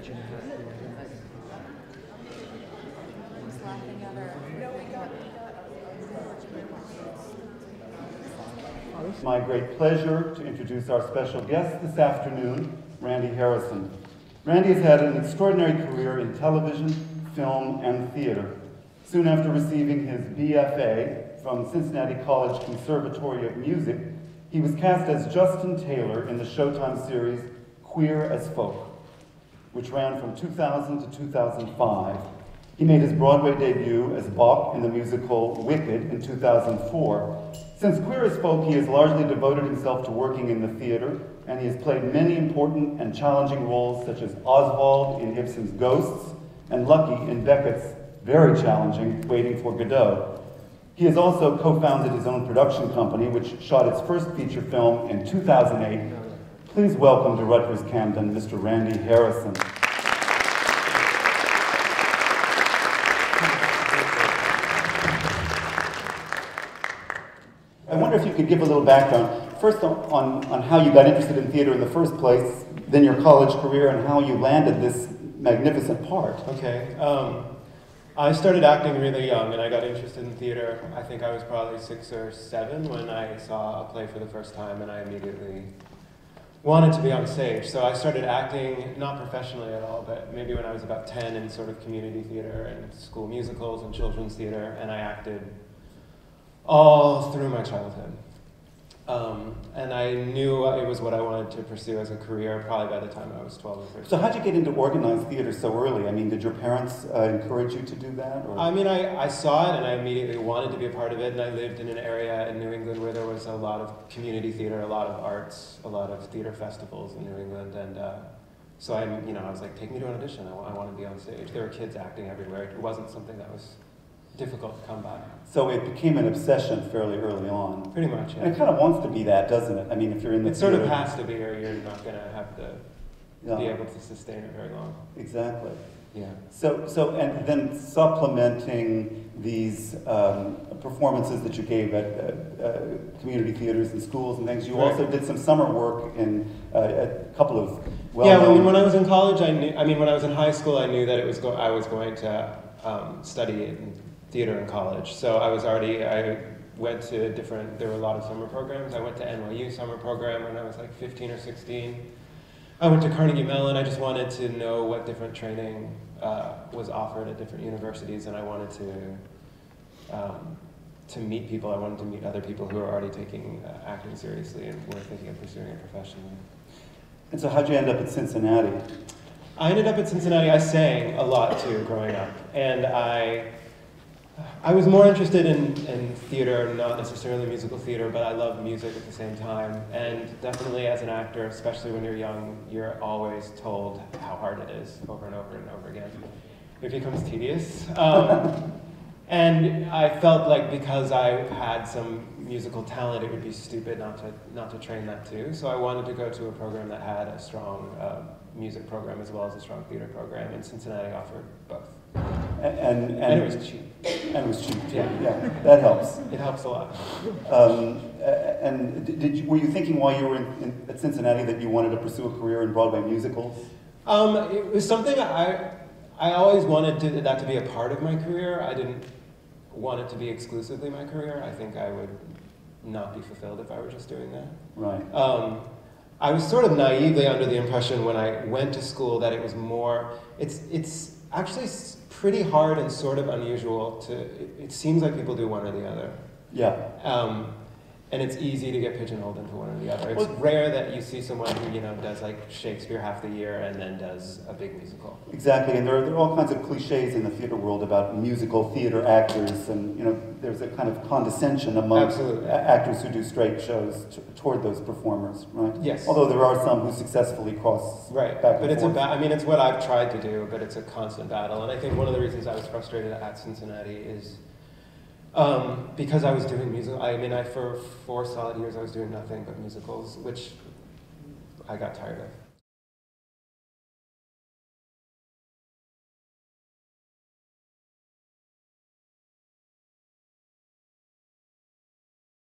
It's my great pleasure to introduce our special guest this afternoon, Randy Harrison. Randy has had an extraordinary career in television, film, and theater. Soon after receiving his BFA from Cincinnati College Conservatory of Music, he was cast as Justin Taylor in the Showtime series Queer as Folk, which ran from 2000 to 2005. He made his Broadway debut as Bach in the musical Wicked in 2004. Since Queer as Folk, he has largely devoted himself to working in the theater, and he has played many important and challenging roles such as Oswald in Ibsen's Ghosts and Lucky in Beckett's very challenging Waiting for Godot. He has also co-founded his own production company, which shot its first feature film in 2008. Please welcome to Rutgers Camden, Mr. Randy Harrison. I wonder if you could give a little background, first on how you got interested in theater in the first place, then your college career, and how you landed this magnificent part. Okay. I started acting really young, and I got interested in theater. I think I was probably 6 or 7 when I saw a play for the first time, and I immediately wanted to be on stage. So I started acting, not professionally at all, but maybe when I was about 10 in sort of community theater and school musicals and children's theater, and I acted all through my childhood. And I knew it was what I wanted to pursue as a career probably by the time I was 12 or 13. So how'd you get into organized theater so early? I mean, did your parents encourage you to do that? Or? I mean, I saw it and I immediately wanted to be a part of it, and I lived in an area in New England where there was a lot of community theater, a lot of arts, a lot of theater festivals in New England, and so I was like, take me to an audition, I want to be on stage. There were kids acting everywhere. It wasn't something that was difficult to come by. So it became an obsession fairly early on. Pretty much, yeah. And it kind of wants to be that, doesn't it? I mean, if you're in the theater, sort of has to be, or you're not going to have to be able to sustain it very long. Exactly. Yeah. So and then supplementing these performances that you gave at community theaters and schools and things, you also did some summer work in a couple of well-known... Yeah, when I was in college, when I was in high school, I knew that I was going to study in theater in college. So I went to there were a lot of summer programs. I went to NYU summer program when I was like 15 or 16. I went to Carnegie Mellon. I just wanted to know what different training was offered at different universities, and I wanted to meet people. I wanted to meet other people who were already taking acting seriously and were thinking of pursuing it professionally. And so how'd you end up at Cincinnati? I ended up at Cincinnati. I sang a lot too growing up, and I was more interested in theater, not necessarily musical theater, but I love music at the same time. And definitely as an actor, especially when you're young, you're always told how hard it is over and over and over again. It becomes tedious. And I felt like because I had some musical talent, it would be stupid not to train that too. So I wanted to go to a program that had a strong music program as well as a strong theater program, and Cincinnati offered both. And it was cheap. And it was cheap too. Yeah, that helps. It helps a lot. And were you thinking while you were at Cincinnati that you wanted to pursue a career in Broadway musicals? It was something I always wanted that to be a part of my career. I didn't want it to be exclusively my career. I think I would not be fulfilled if I were just doing that. Right. I was sort of naively under the impression when I went to school that it was more, it's actually pretty hard and sort of unusual it seems like people do one or the other. Yeah. And it's easy to get pigeonholed into one or the other. It's rare that you see someone who, does like Shakespeare half the year and then does a big musical. Exactly, and there are all kinds of cliches in the theater world about musical theater actors, and there's a kind of condescension among actors who do straight shows toward those performers, right? Yes. Although there are some who successfully cross back and but it's forth. it's what I've tried to do, but it's a constant battle. And I think one of the reasons I was frustrated at Cincinnati is because I was doing music. For 4 solid years I was doing nothing but musicals, which I got tired of.